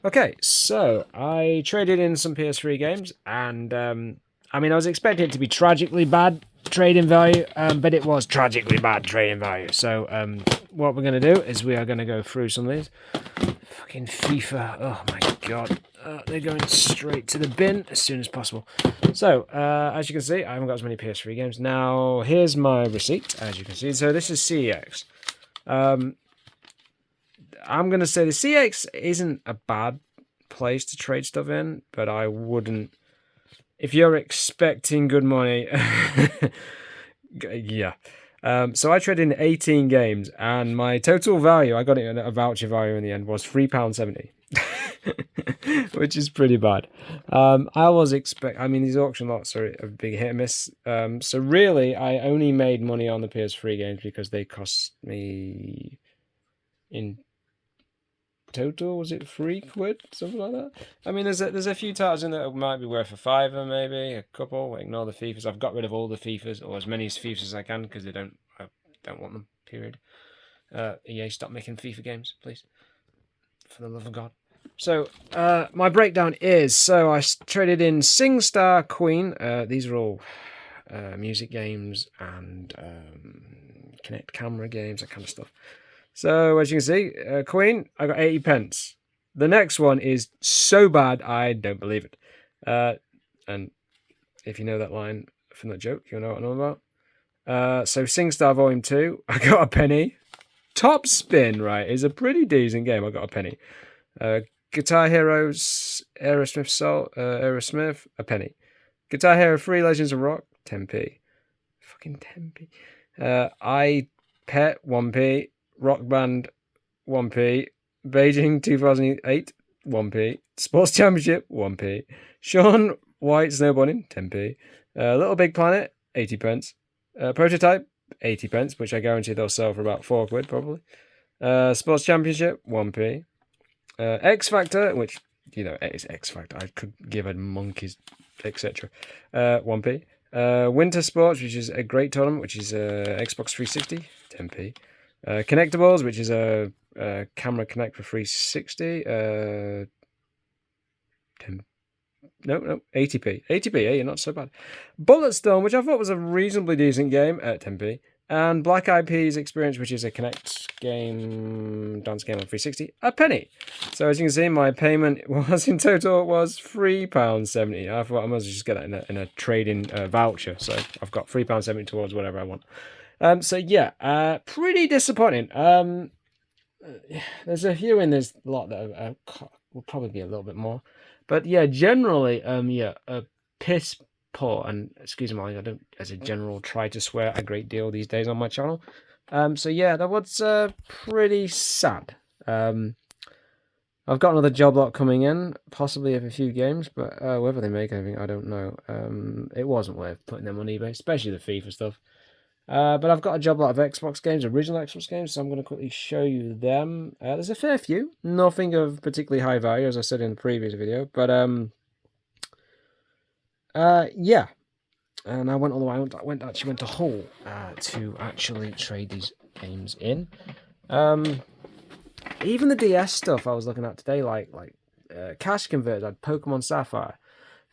Okay, so I traded in some PS3 games, and I mean, I was expecting it to be tragically bad trading value, but it was tragically bad trading value. So, what we're going to do is we are going to go through some of these. Fucking FIFA, oh my god. They're going straight to the bin as soon as possible. So, as you can see, I haven't got as many PS3 games. Now, here's my receipt, as you can see. So, this is CEX. I'm going to say the CX isn't a bad place to trade stuff in, but I wouldn't. If you're expecting good money, yeah. So I traded in 18 games, and my total value, I got it at a voucher value in the end, was £3.70. Which is pretty bad. I mean, these auction lots are a big hit and miss. So really, I only made money on the PS3 games because they cost me in total, was it £3, something like that? I mean, there's a few titles in that might be worth a fiver, maybe a couple. Ignore the FIFAs. I've got rid of all the FIFAs, or as many FIFAs as I can, because I don't want them. Period. EA, stop making FIFA games, please, for the love of God. So my breakdown is: so I traded in SingStar Queen. These are all music games and Connect camera games, that kind of stuff. So, as you can see, Queen, I got 80 pence. The next one is so bad, I don't believe it. And if you know that line from that joke, you'll know what I'm on about. So, SingStar Volume 2, I got a penny. Top Spin, right, is a pretty decent game. I got a penny. Guitar Heroes, Aerosmith, a penny. Guitar Hero 3 Legends of Rock, 10p. Fucking 10p. I Pet, 1p. Rock Band, 1p. Beijing 2008, 1p. Sports Championship, 1p. Sean White Snowboarding, 10p. Little Big Planet, 80 pence. Prototype, 80 pence, which I guarantee they'll sell for about £4 probably. Sports Championship, 1p. X Factor, which, it's X Factor. I could give a monkey's, etc. 1p. Winter Sports, which is a great tournament, which is Xbox 360, 10p. Connectables, which is a camera connect for 360, 10. No, 80p. 80p, yeah, not so bad. Bulletstorm, which I thought was a reasonably decent game, at 10p. And Black Eyed Peas Experience, which is a Connect game, dance game on 360, a penny. So as you can see, my payment was in total was £3.70. I thought I might as well just get that in a trading voucher. So I've got £3.70 towards whatever I want. So yeah, pretty disappointing. There's a few in this lot that will probably be a little bit more, but yeah, generally, yeah, piss poor. And excuse me, I don't, as a general, try to swear a great deal these days on my channel. So yeah, that was pretty sad. I've got another job lot coming in, possibly of a few games, but whether they make anything, I don't know. It wasn't worth putting them on eBay, especially the FIFA stuff. But I've got a job lot of Xbox games, original Xbox games, so I'm going to quickly show you them. There's a fair few, nothing of particularly high value, as I said in the previous video, but yeah. And I went all the way. I went to Hull to actually trade these games in. Even the DS stuff I was looking at today, like cash converters, I had Pokemon Sapphire,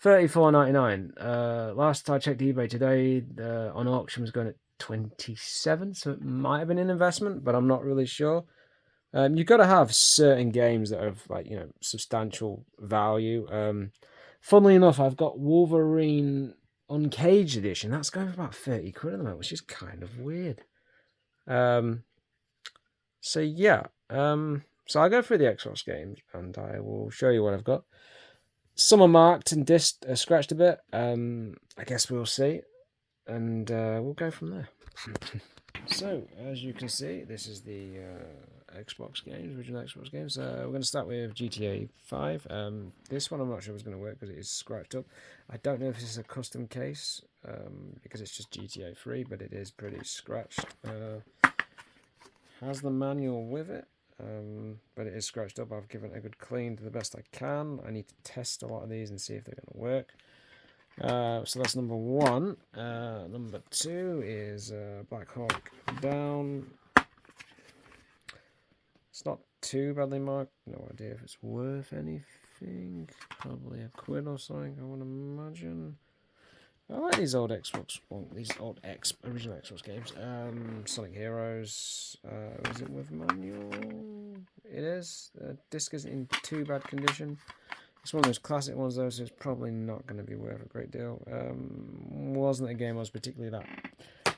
$34.99. Last I checked eBay today, on auction was going at 27, so it might have been an investment, but I'm not really sure. You've got to have certain games that have substantial value. Funnily enough, I've got Wolverine Uncaged Edition. That's going for about 30 quid at the moment, which is kind of weird. So yeah, so I'll go through the Xbox games and I will show you what I've got. Some are marked and scratched a bit. I guess we'll see, and we'll go from there. So, as you can see, this is the Xbox games, original Xbox games. We're going to start with GTA 5. This one I'm not sure is going to work because it is scratched up. I don't know if this is a custom case because it's just GTA 3, but it is pretty scratched. Has the manual with it, but it is scratched up. I've given it a good clean to the best I can. I need to test a lot of these and see if they're going to work. So that's number one. Number two is Black Hawk Down. It's not too badly marked. No idea if it's worth anything. Probably a quid or something, I would imagine. I like these old Xbox, these old original Xbox games. Sonic Heroes. Is it with manual? It is. The disc isn't in too bad condition. It's one of those classic ones though, so it's probably not going to be worth a great deal. Wasn't a game I was particularly that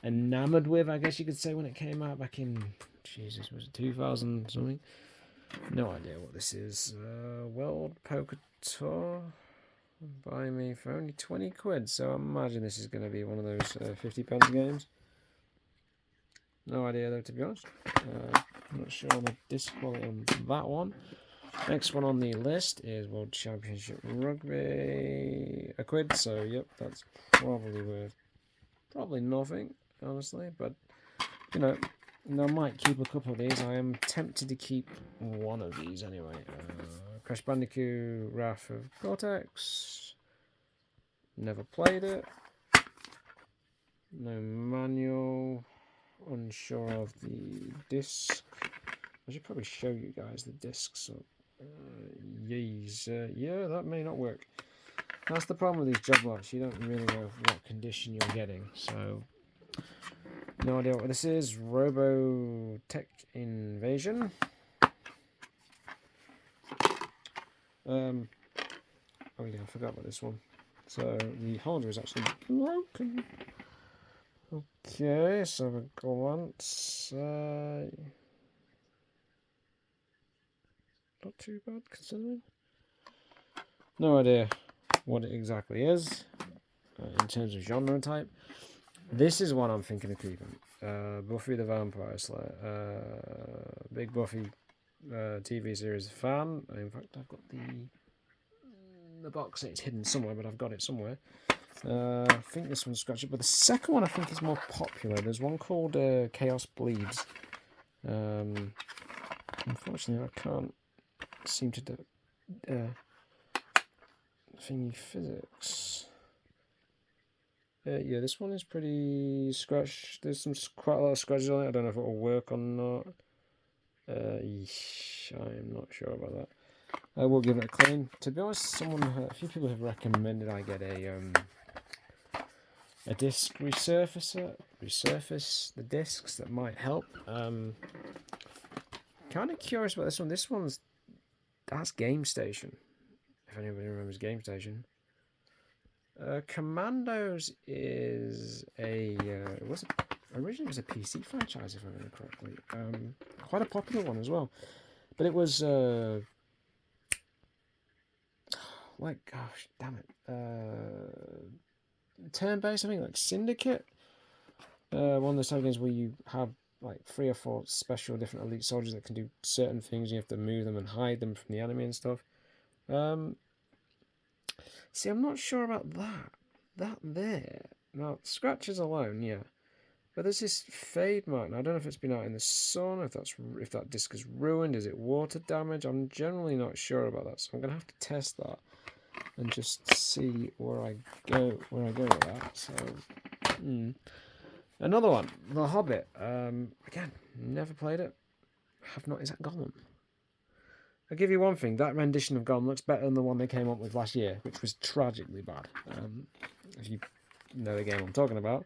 enamored with, I guess you could say, when it came out back in, Jesus, was it 2000 something? No idea what this is. World Poker Tour. Buy me for only 20 quid, so I imagine this is going to be one of those 50 pence games. No idea though, to be honest. I'm not sure on the disc quality on that one. Next one on the list is World Championship Rugby. A quid, so yep, that's probably worth nothing, honestly, but you know, I might keep a couple of these. I am tempted to keep one of these anyway. Crash Bandicoot Wrath of Cortex. Never played it. No manual. Unsure of the disc. I should probably show you guys the discs. Yeah, that may not work. That's the problem with these job lots. You don't really know what condition you're getting. So, no idea what this is. Robotech Invasion. Oh yeah, I forgot about this one. So the hardware is actually broken. Okay, so we've got once. Not too bad considering. No idea what it exactly is in terms of genre type. This is one I'm thinking of keeping. Buffy the Vampire Slayer. Big Buffy TV series fan. In fact, I've got the box. It's hidden somewhere, but I've got it somewhere. I think this one's scratched, but the second one I think is more popular. There's one called Chaos Bleeds. Unfortunately, I can't seem to do thingy physics. Yeah, this one is pretty scratched. There's quite a lot of scratches on it. I don't know if it will work or not. I'm not sure about that. I will give it a clean. To be honest, a few people have recommended I get a disc resurfacer, resurface the discs. That might help. Kind of curious about this one. That's Game Station. If anybody remembers Game Station. Commandos is originally was a PC franchise, if I remember correctly. Quite a popular one as well. But it was gosh, damn it, turn-based, I think, like Syndicate. One of those type of games where you have like 3 or 4 special different elite soldiers that can do certain things. You have to move them and hide them from the enemy and stuff. See, I'm not sure about that. That there. Now, scratches alone, yeah. But there's this fade mark. Now, I don't know if it's been out in the sun, if that disc is ruined, is it water damage? I'm generally not sure about that, so I'm gonna have to test that and just see where I go with that. So, another one, The Hobbit. Again, never played it. Have not. Is that Gollum? I'll give you one thing, that rendition of Gollum looks better than the one they came up with last year, which was tragically bad. If you know the game I'm talking about.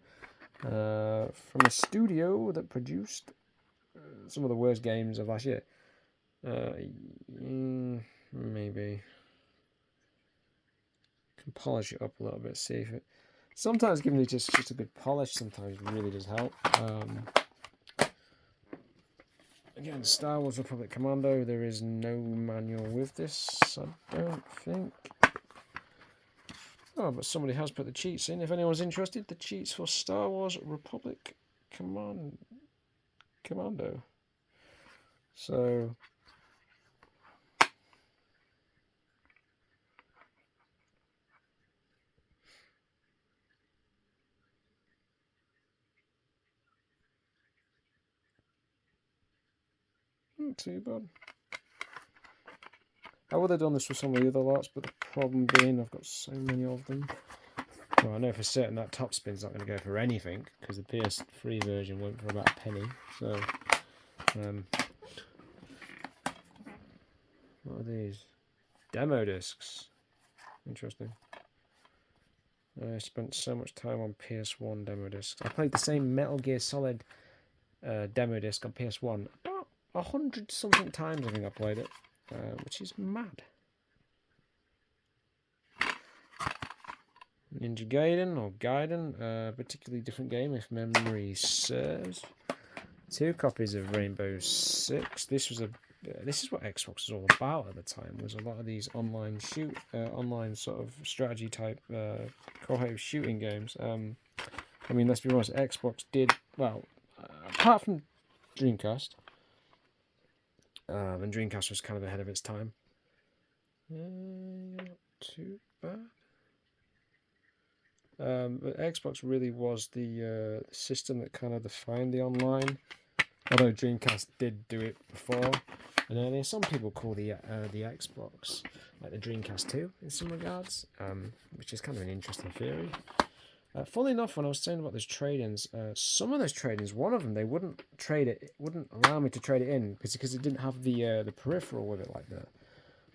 From a studio that produced some of the worst games of last year. Maybe. Can polish it up a little bit, see if it... Sometimes giving it just a good polish sometimes really does help. Again, Star Wars Republic Commando, there is no manual with this, I don't think. Oh, but somebody has put the cheats in. If anyone's interested, the cheats for Star Wars Republic Commando. So... not too bad. I would have done this with some of the other lots, but the problem being I've got so many of them. Well, I know for certain that top spin's not going to go for anything, because the PS3 version went for about a penny. So, What are these? Demo discs. Interesting. I spent so much time on PS1 demo discs. I played the same Metal Gear Solid demo disc on PS1 about 100 something times. I think I played it, which is mad. Ninja Gaiden or Gaiden, particularly different game if memory serves. 2 copies of Rainbow Six. This is what Xbox was all about at the time. Was a lot of these online sort of strategy type cooperative shooting games. I mean, let's be honest, Xbox did well, apart from Dreamcast, and Dreamcast was kind of ahead of its time. Not too bad. But Xbox really was the system that kind of defined the online. Although Dreamcast did do it before, and there's some people call the Xbox like the Dreamcast 2 in some regards, which is kind of an interesting theory. Funnily enough, when I was saying about those trade-ins, some of those trade-ins, one of them they wouldn't allow me to trade it in because it didn't have the peripheral with it, like the,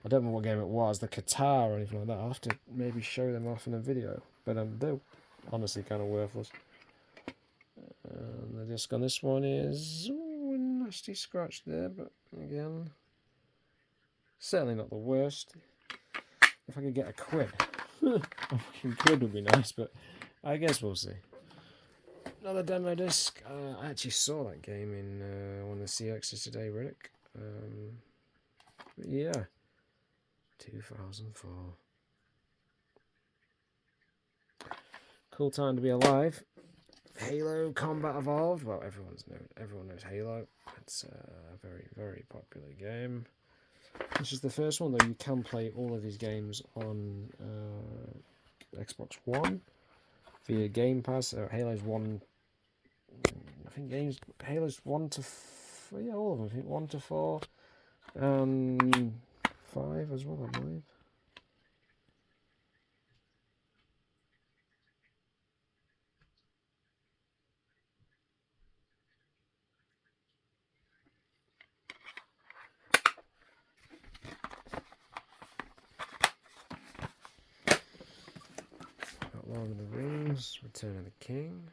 I don't know what game it was, the Qatar or anything like that. I'll have to maybe show them off in a video, but they're honestly kind of worthless. The disc on this one is a nasty scratch there, but again, certainly not the worst. If I could get a quid, a fucking quid would be nice, but I guess we'll see. Another demo disc. I actually saw that game in one of the CXs today, Riddick. Yeah, 2004. Cool time to be alive. Halo Combat Evolved. Well, everyone knows Halo. It's a very, very popular game. This is the first one, though. You can play all of these games on Xbox One via Game Pass. Halo's 1. I think Halo's 1 to yeah, all of them. I think 1 to 4 and 5 as well, I believe. Lord of the Rings, Return of the King.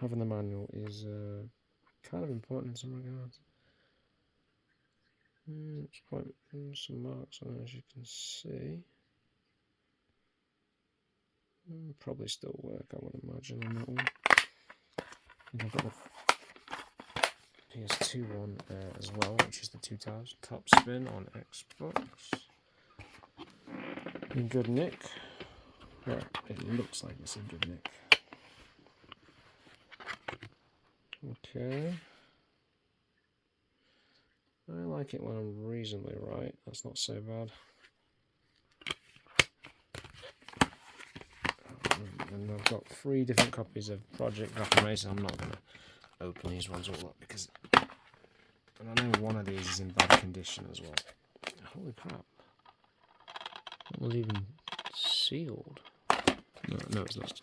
Having the manual is kind of important in some regards. It's quite some marks on it, as you can see. Probably still work, I would imagine, on that one. I've got the PS2 one as well, which is the 2000 Top Spin on Xbox. In good nick. Well, it looks like it's in good nick. Okay. I like it when I'm reasonably right. That's not so bad. And I've got 3 different copies of Project Gotham Racing. I'm not going to open these ones all up because, and I know one of these is in bad condition as well. Holy crap! It was even sealed. No, it's not.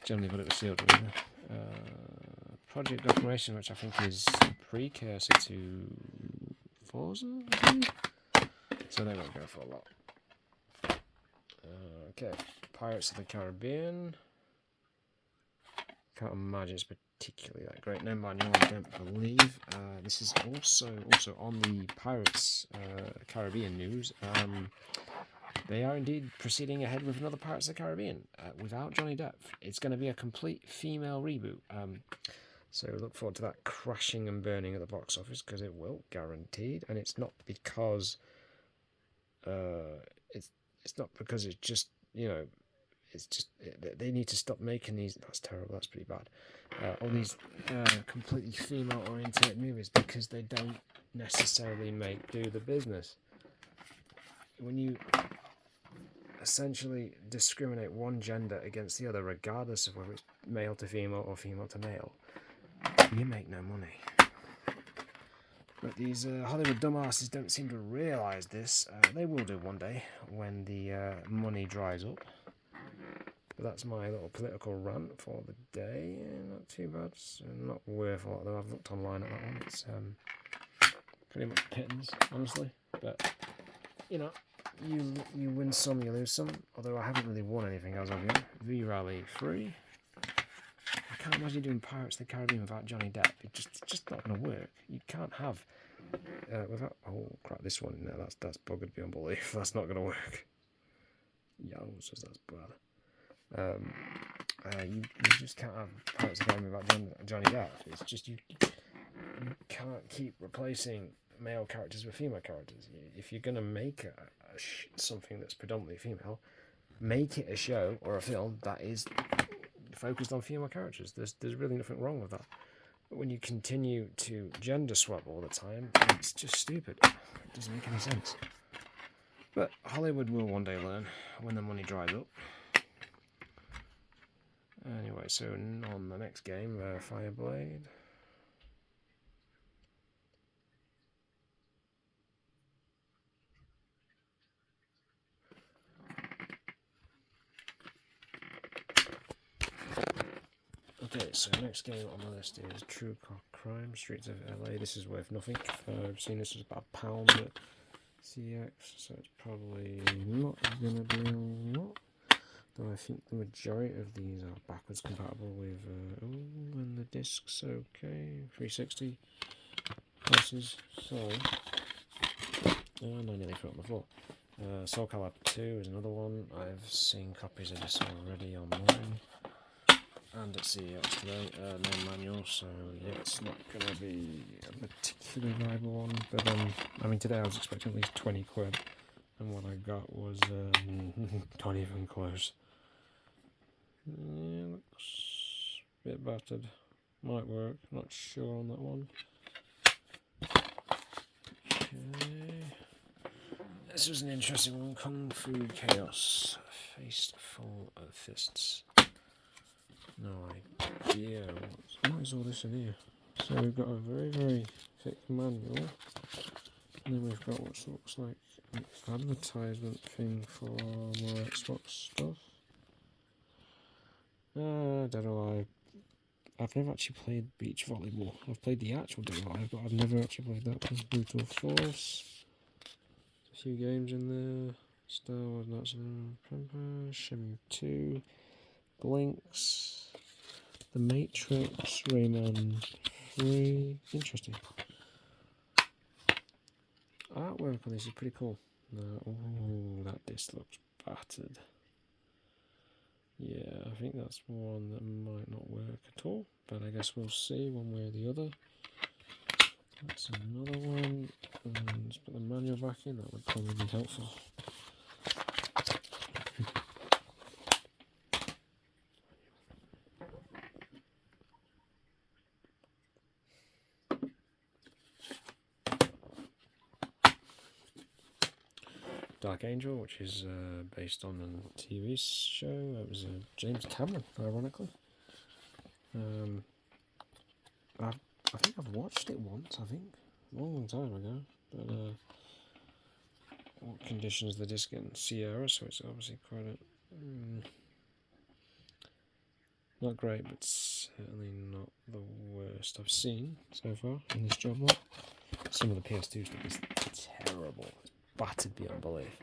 Generally, but it was sealed. Project Gotham Racing, which I think is a precursor to Forza, I think? So they won't go for a lot. Okay, Pirates of the Caribbean. Can't imagine it's particularly that great. No manual, I don't believe. This is also on the Pirates Caribbean news. They are indeed proceeding ahead with another Pirates of the Caribbean without Johnny Depp. It's going to be a complete female reboot. So look forward to that crashing and burning at the box office, because it will, guaranteed. And it's not because it's not because it's just, you know, it's just they need to stop making these. That's terrible. That's pretty bad. All these completely female-oriented movies, because they don't necessarily do the business. When you essentially discriminate one gender against the other, regardless of whether it's male to female or female to male, you make no money. But these Hollywood dumbasses don't seem to realise this. They will do one day when the money dries up. But that's my little political rant for the day. Not too bad. It's not worth a lot though. I've looked online at that one. It's pretty much pittance, honestly. But you know, you win some, you lose some. Although I haven't really won anything as of yet. V-Rally 3. I can't imagine doing Pirates of the Caribbean without Johnny Depp. It's just not going to work. You can't have without. Oh crap! This one, no, that's buggered beyond belief. That's not going to work. Yowzers, that's bad. You just can't have Pirates of the Caribbean without Johnny Depp. It's just you can't keep replacing male characters with female characters. If you're going to make something that's predominantly female, make it a show or a film that is focused on female characters. There's really nothing wrong with that. But when you continue to gender swap all the time, it's just stupid. It doesn't make any sense. But Hollywood will one day learn when the money dries up. Anyway, so on the next game, Fireblade. Okay, so next game on the list is True Crime, Streets of LA. This is worth nothing. I've seen this as about £1 at CX, so it's probably not going to be a lot. Though I think the majority of these are backwards compatible with, and the disc's okay, 360 prices, so, and I nearly threw it on the floor. Soul Calibur 2 is another one. I've seen copies of this already online. And at CEX today, no manual, so yeah, it's not going to be a particularly viable one. But I mean, today I was expecting at least 20 quid, and what I got was not even close. Yeah, looks a bit battered. Might work, not sure on that one. Okay. This was an interesting one. Kung Fu Chaos. Face full of fists. No idea what is all this in here. So we've got a very, very thick manual, and then we've got what looks like an advertisement thing for more Xbox stuff. Dead or Alive. I've never actually played beach volleyball. I've played the actual Dead or Alive, but I've never actually played that one. Brutal Force. A few games in there. Star Wars, Knights of the Empire, Shenmue 2, Blinks. The Matrix, Rayman 3, interesting. Artwork on this is pretty cool. Oh, that disc looks battered. Yeah, I think that's one that might not work at all, but I guess we'll see one way or the other. That's another one, and let's put the manual back in, that would probably be helpful. Dark Angel, which is based on a TV show. It was James Cameron, ironically. I think I've watched it once, a long time ago. But what conditions the disc in? Sierra, so it's obviously quite a... not great, but certainly not the worst I've seen so far in this job lot. Some of the PS2 stuff is terrible. It's battered beyond belief.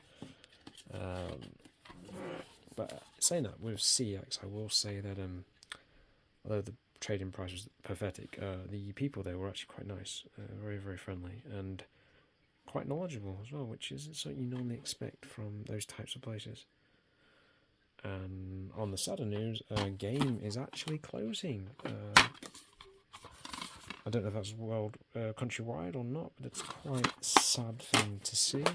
But saying that, with CX, I will say that although the trading price was pathetic, the people there were actually quite nice, very, very friendly, and quite knowledgeable as well, which isn't something you normally expect from those types of places. And on the sadder news, game is actually closing. I don't know if that's world countrywide or not, but it's quite a sad thing to see.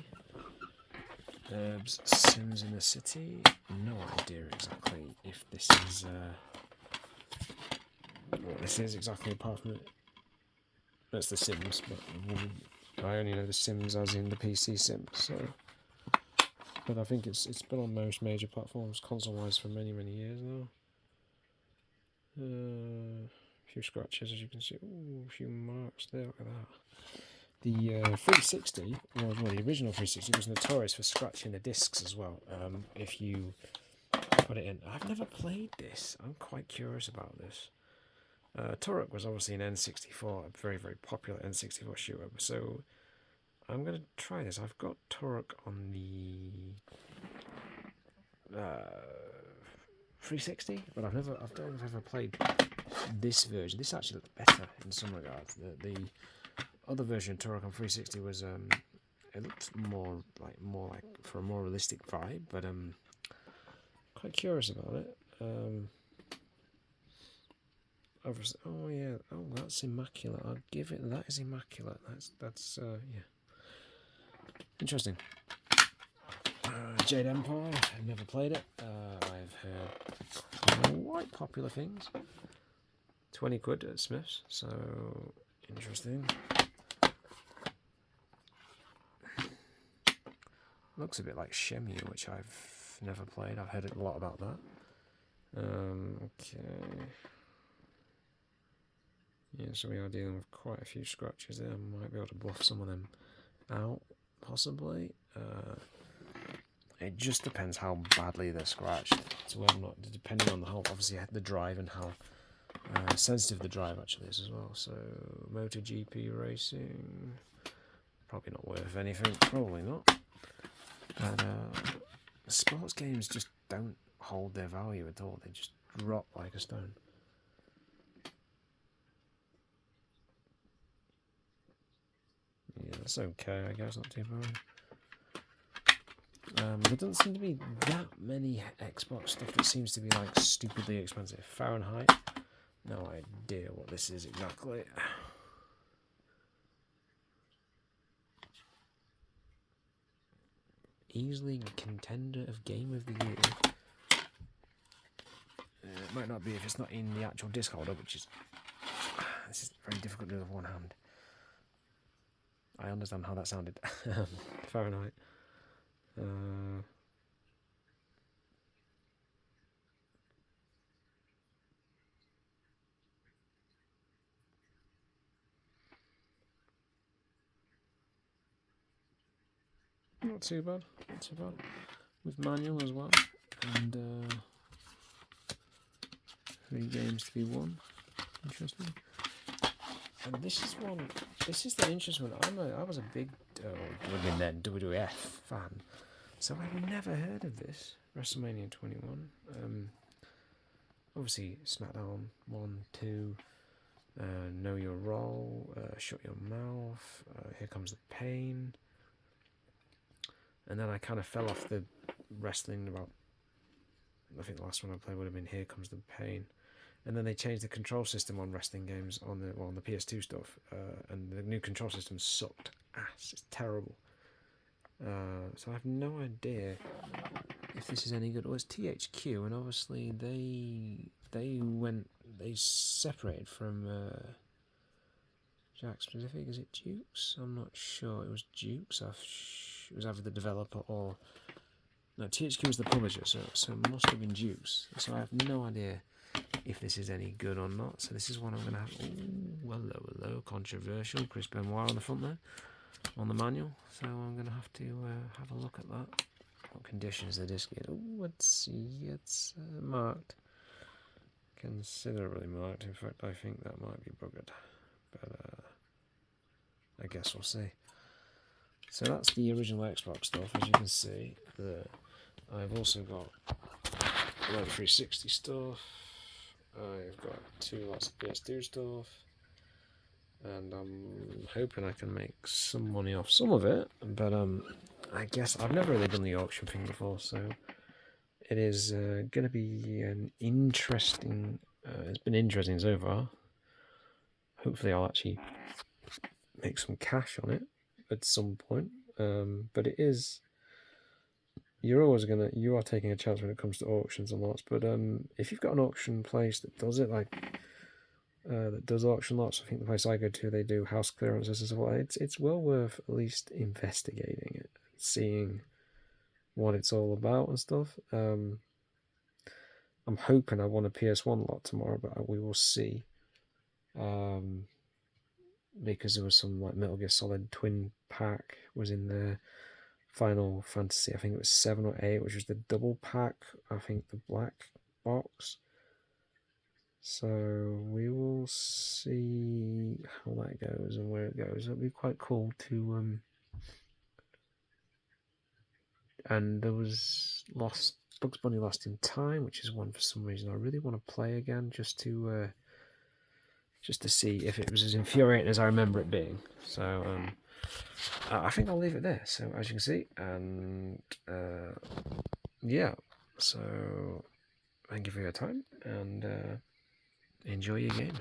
Sims in the City. No idea exactly if this is what this is exactly, apart from it. That's the Sims, but I only know the Sims as in the PC Sims. So, but I think it's been on most major platforms console-wise for many years now. A few scratches, as you can see. Ooh, a few marks there. Look at that. The 360 was, well, the original 360 was notorious for scratching the discs as well. If you put it in. I've never played this. I'm quite curious about this. Turok was obviously an N64, a very, very popular N64 shooter. So I'm going to try this. I've got Turok on the 360, but I don't know if I've ever played this version. This actually looks better in some regards. The other version of Turok on 360 was it looked more like for a more realistic vibe, but quite curious about it. Oh yeah, oh that's immaculate. I'll give it that is immaculate. That's yeah, interesting. Jade Empire. I've never played it. I've heard quite popular things. 20 quid at Smiths, so interesting. Looks a bit like Shemu, which I've never played. I've heard a lot about that. Okay. Yeah, so we are dealing with quite a few scratches there. I might be able to buff some of them out, possibly. It just depends how badly they're scratched. So I'm not, depending on obviously the drive and how sensitive the drive actually is as well. So MotoGP racing, probably not worth anything. Probably not. But sports games just don't hold their value at all. They just drop like a stone. Yeah, that's okay, I guess, not too bad. There doesn't seem to be that many Xbox stuff that seems to be like stupidly expensive. Fahrenheit, no idea what this is exactly. Easily contender of Game of the Year. It might not be if it's not in the actual disc holder, which is this is very difficult to do with one hand. I understand how that sounded. Fahrenheit. Not too bad. Not too bad. With manual as well, and 3 games to be won. Interesting. And this is one. This is the interesting one. I was a big WWF fan, so I've never heard of this WrestleMania 21. Obviously SmackDown 1, 2, Know Your Role, Shut Your Mouth, Here Comes the Pain, and then I kind of fell off the wrestling about. I think the last one I played would have been Here Comes the Pain. And then they changed the control system on wrestling games on the PS2 stuff, and the new control system sucked ass. It's terrible. So I have no idea if this is any good. Well, it's THQ, and obviously they separated from Jack Specific. Is it Dukes? I'm not sure. It was Dukes. It was either the developer or no. THQ was the publisher, so it must have been Dukes. So I have no idea if this is any good or not. So this is one I'm going to have. Oh, hello, controversial. Chris Benoit on the front there, on the manual. So I'm going to have have a look at that. What condition is the disc in? Oh, let's see. It's marked. Considerably marked. In fact, I think that might be buggered. But I guess we'll see. So that's the original Xbox stuff, as you can see. I've also got a lot of 360 stuff. I've got 2 lots of PS2 stuff, and I'm hoping I can make some money off some of it, but I guess I've never really done the auction thing before, so it is going to be an interesting, it's been interesting so far. Hopefully I'll actually make some cash on it at some point, but it is... you are taking a chance when it comes to auctions and lots, but if you've got an auction place that does it, that does auction lots, I think the place I go to, they do house clearances as well. It's well worth at least investigating it, seeing what it's all about and stuff. I'm hoping I won a PS1 lot tomorrow, but we will see. Because there was some like Metal Gear Solid Twin Pack was in there. Final Fantasy, I think it was 7 or 8, which was the double pack, I think the black box. So we will see how that goes and where it goes. It'll be quite cool to and there was Bugs Bunny Lost in Time, which is one for some reason I really want to play again, just to see if it was as infuriating as I remember it being. So I think I'll leave it there. So as you can see, and yeah, so thank you for your time and enjoy your game.